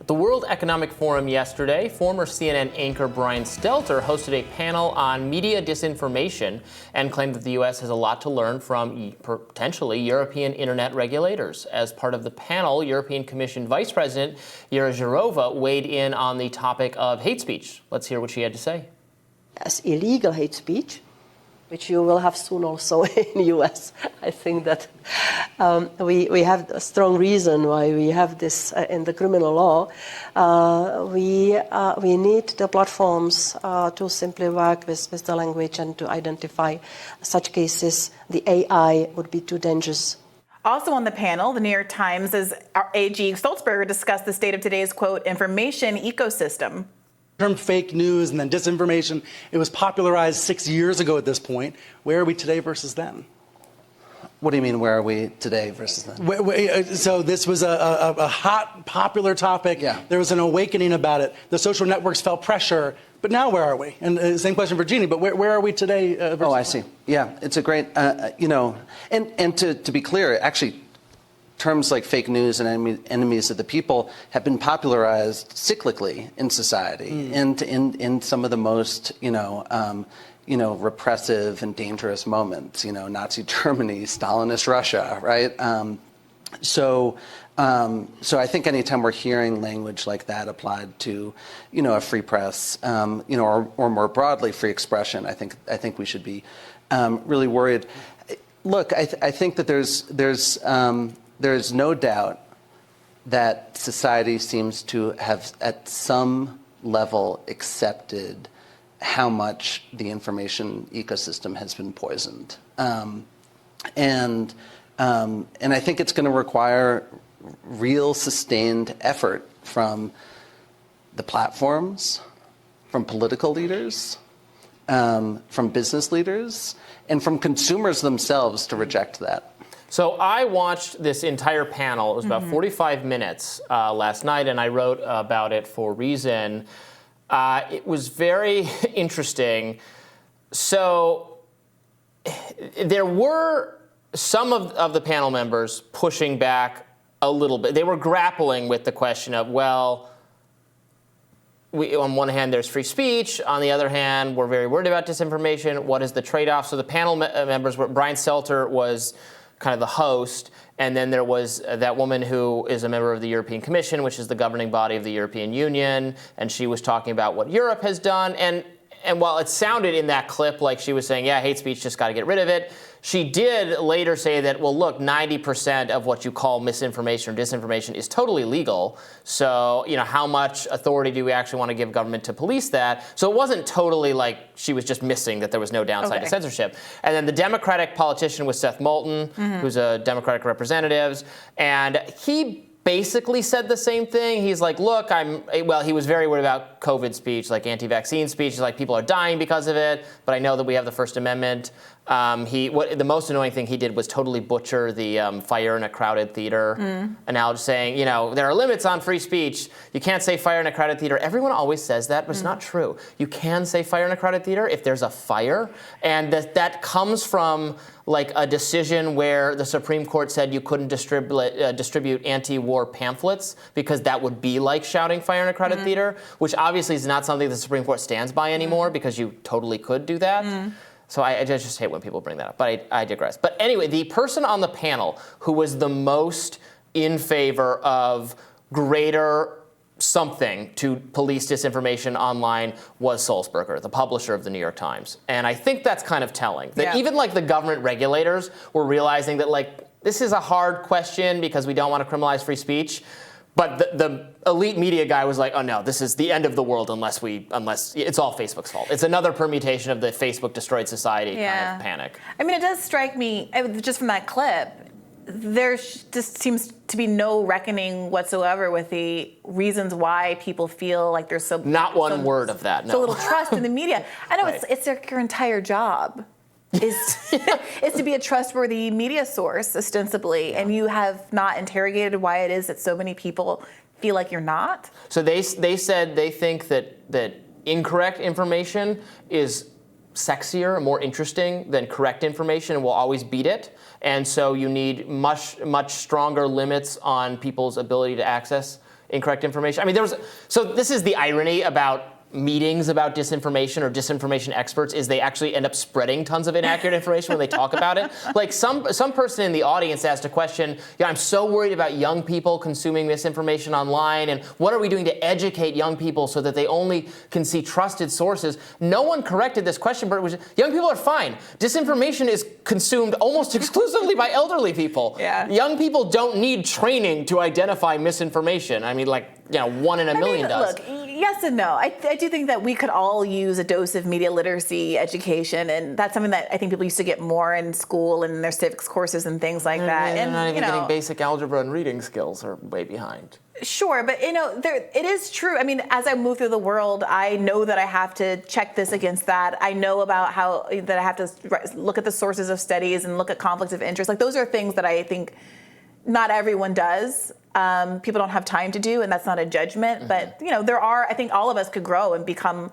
At the World Economic Forum yesterday, former CNN anchor Brian Stelter hosted a panel on media disinformation and claimed that the U.S. has a lot to learn from potentially European internet regulators. As part of the panel, European Commission Vice President Věra Jourová weighed in on the topic of hate speech. Let's hear what she had to say. As illegal hate speech, which you will have soon also in the US. I think that we have a strong reason why we have this in the criminal law. We need the platforms to simply work with the language and to identify such cases. The AI would be too dangerous. Also on the panel, the New York Times' AG Stoltzberger discussed the state of today's, quote, information ecosystem. Term fake news and then disinformation, it was popularized 6 years ago at this point. Where are we today versus then? What do you mean, where are we today versus then? So this was a hot, popular topic. Yeah. There was an awakening about it. The social networks felt pressure. But now where are we? And same question for Jeannie, but where are we today versus I see. Yeah, it's a great, and to be clear, actually, terms like fake news and enemies of the people have been popularized cyclically in society and in some of the most, repressive and dangerous moments, Nazi Germany, Stalinist Russia, right? So I think anytime we're hearing language like that applied to, a free press, or more broadly free expression, I think we should be really worried. Look, I think that there's no doubt that society seems to have, at some level, accepted how much the information ecosystem has been poisoned, and I think it's going to require real, sustained effort from the platforms, from political leaders, from business leaders, and from consumers themselves to reject that. So I watched this entire panel. It was about 45 minutes last night, and I wrote about it for Reason. It was very interesting. So there were some of the panel members pushing back a little bit. They were grappling with the question of, well, on one hand, there's free speech. On the other hand, we're very worried about disinformation. What is the trade-off? So the panel members were, Brian Stelter was kind of the host, and then there was that woman who is a member of the European Commission, which is the governing body of the European Union, and she was talking about what Europe has done. And while it sounded in that clip like she was saying, yeah, hate speech, just got to get rid of it, she did later say that, well, look, 90% of what you call misinformation or disinformation is totally legal. So, how much authority do we actually want to give government to police that? So it wasn't totally like she was just missing that there was no downside to censorship. And then the Democratic politician was Seth Moulton, who's a Democratic representative, and he basically said the same thing. He's like, look, he was very worried about COVID speech, like anti-vaccine speech. He's like, people are dying because of it, but I know that we have the First Amendment. The most annoying thing he did was totally butcher the fire in a crowded theater analogy, saying, there are limits on free speech. You can't say fire in a crowded theater. Everyone always says that, but it's not true. You can say fire in a crowded theater if there's a fire, and that comes from like a decision where the Supreme Court said you couldn't distribute anti-war pamphlets because that would be like shouting fire in a crowded theater, which obviously is not something the Supreme Court stands by anymore because you totally could do that. So I just hate when people bring that up, but I digress. But anyway, the person on the panel who was the most in favor of greater something to police disinformation online was Sulzberger, the publisher of the New York Times. And I think that's kind of telling. That even like the government regulators were realizing that like this is a hard question because we don't want to criminalize free speech. But the elite media guy was like, oh no, this is the end of the world unless it's all Facebook's fault. It's another permutation of the Facebook destroyed society kind of panic. I mean, it does strike me, just from that clip, there just seems to be no reckoning whatsoever with the reasons why people feel like there's not one word of that. No. So little trust in the media. I know it's like your entire job is to be a trustworthy media source, ostensibly, and you have not interrogated why it is that so many people feel like you're not. So they said they think that incorrect information is sexier, more interesting than correct information, and will always beat it. And so you need much stronger limits on people's ability to access incorrect information. I mean, so this is the irony about meetings about disinformation or disinformation experts is they actually end up spreading tons of inaccurate information when they talk about it. Like some person in the audience asked a question, I'm so worried about young people consuming misinformation online, and what are we doing to educate young people so that they only can see trusted sources? No one corrected this question, but it was, young people are fine. Disinformation is consumed almost exclusively by elderly people. Yeah. Young people don't need training to identify misinformation. I mean, one in a million does. Look, yes and no. I do think that we could all use a dose of media literacy education, and that's something that I think people used to get more in school and in their civics courses and things like that. They're And not even getting basic algebra and reading skills are way behind. Sure, but it is true. I mean, as I move through the world, I know that I have to check this against that. I know about how that I have to look at the sources of studies and look at conflicts of interest. Like those are things that I think not everyone does. People don't have time to do, and that's not a judgment. But there are. I think all of us could grow and become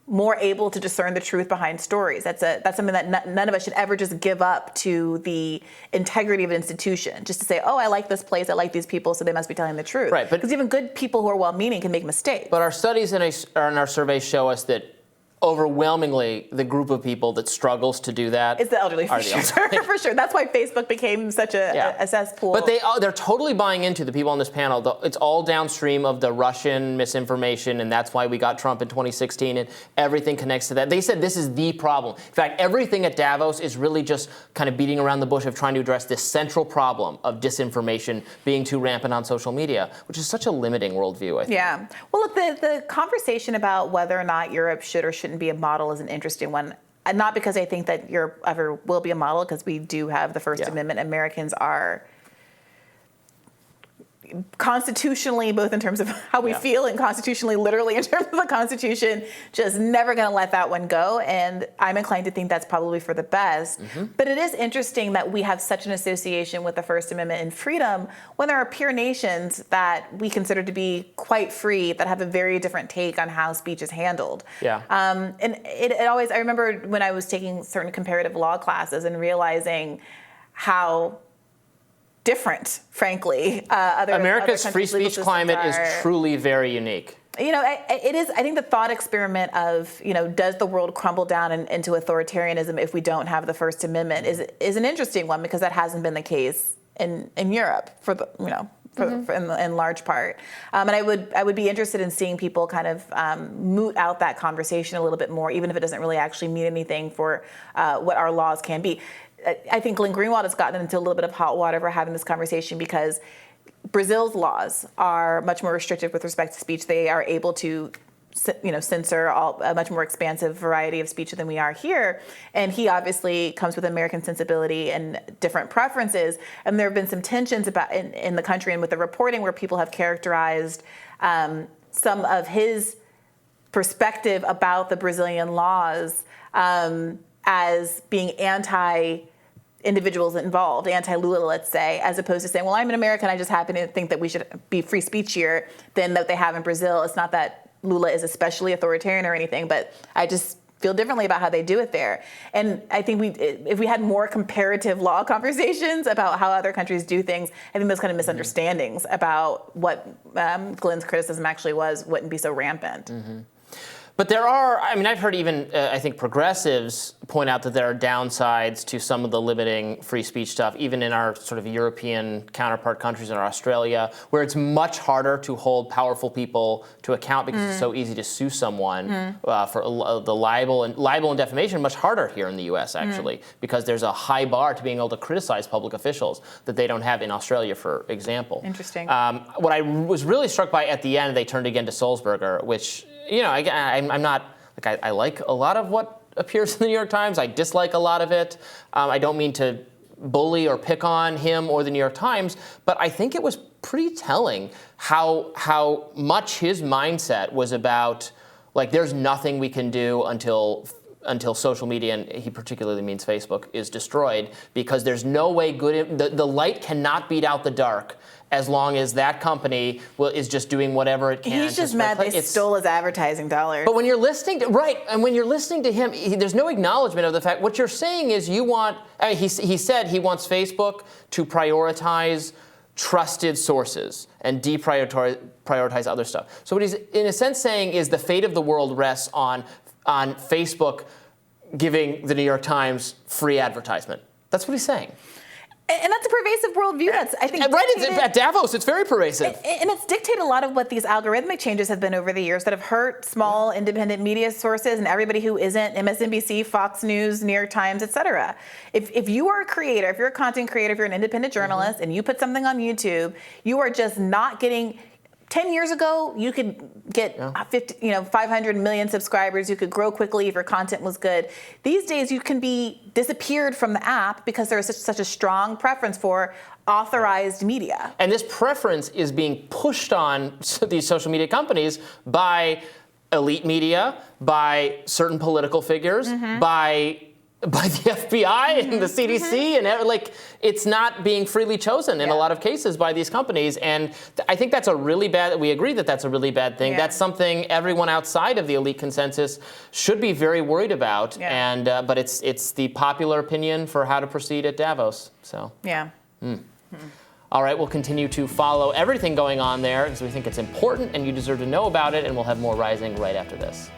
more able to discern the truth behind stories. That's something that none of us should ever just give up to the integrity of an institution. Just to say, oh, I like this place, I like these people, so they must be telling the truth. Right, because even good people who are well-meaning can make mistakes. But our studies and our surveys show us that overwhelmingly, the group of people that struggles to do that is the elderly, for sure. sure. For sure. That's why Facebook became such a cesspool. But they're totally buying into, the people on this panel. It's all downstream of the Russian misinformation, and that's why we got Trump in 2016, and everything connects to that. They said this is the problem. In fact, everything at Davos is really just kind of beating around the bush of trying to address this central problem of disinformation being too rampant on social media, which is such a limiting worldview, I think. Yeah. Well, look, the conversation about whether or not Europe should or shouldn't be a model is an interesting one. And not because I think that Europe ever will be a model, because we do have the First Amendment. Americans are constitutionally, both in terms of how we feel and constitutionally, literally in terms of the Constitution, just never going to let that one go. And I'm inclined to think that's probably for the best. But it is interesting that we have such an association with the First Amendment and freedom when there are peer nations that we consider to be quite free that have a very different take on how speech is handled. Yeah. And it always, I remember when I was taking certain comparative law classes and realizing how different, frankly, America's other free speech climate is truly very unique. It is. I think the thought experiment of, does the world crumble down into authoritarianism if we don't have the First Amendment is an interesting one, because that hasn't been the case in Europe for the in large part. And I would be interested in seeing people kind of moot out that conversation a little bit more, even if it doesn't really actually mean anything for what our laws can be. I think Glenn Greenwald has gotten into a little bit of hot water for having this conversation, because Brazil's laws are much more restrictive with respect to speech. They are able to, censor a much more expansive variety of speech than we are here. And he obviously comes with American sensibility and different preferences. And there have been some tensions about in the country and with the reporting where people have characterized some of his perspective about the Brazilian laws as being anti-individuals involved, anti-Lula, let's say, as opposed to saying, well, I'm an American, I just happen to think that we should be free speech here than that they have in Brazil. It's not that Lula is especially authoritarian or anything, but I just feel differently about how they do it there. And I think if we had more comparative law conversations about how other countries do things, I think those kind of misunderstandings about what Glenn's criticism actually was wouldn't be so rampant. But there are, I've heard even, I think, progressives point out that there are downsides to some of the limiting free speech stuff, even in our sort of European counterpart countries, in Australia, where it's much harder to hold powerful people to account because it's so easy to sue someone for the libel and defamation. Much harder here in the U.S., actually, because there's a high bar to being able to criticize public officials that they don't have in Australia, for example. Interesting. What I was really struck by at the end, they turned again to Sulzberger, which, I'm not, I like a lot of what appears in the New York Times. I dislike a lot of it. I don't mean to bully or pick on him or the New York Times, but I think it was pretty telling how much his mindset was about, there's nothing we can do until social media, and he particularly means Facebook, is destroyed, because there's no way the light cannot beat out the dark as long as that company is just doing whatever it can. He's just mad they stole his advertising dollars. But when you're listening to him, there's no acknowledgement of the fact. What you're saying is you want. He said he wants Facebook to prioritize trusted sources and deprioritize other stuff. So what he's in a sense saying is the fate of the world rests on Facebook giving the New York Times free advertisement. That's what he's saying. And that's a pervasive worldview. That's, I think, right. At Davos, it's very pervasive. And it's dictated a lot of what these algorithmic changes have been over the years that have hurt small, independent media sources and everybody who isn't MSNBC, Fox News, New York Times, et cetera. If you are a creator, if you're a content creator, if you're an independent journalist, and you put something on YouTube, you are just not getting. 10 years ago, you could get 500 million subscribers. You could grow quickly if your content was good. These days, you can be disappeared from the app because there is such a strong preference for authorized media. And this preference is being pushed on these social media companies by elite media, by certain political figures, by the FBI and the CDC, and it's not being freely chosen in a lot of cases by these companies. And I think that's we agree that that's a really bad thing. That's something everyone outside of the elite consensus should be very worried about. And but it's the popular opinion for how to proceed at Davos. So all right, we'll continue to follow everything going on there because we think it's important and you deserve to know about it. And we'll have more Rising right after this.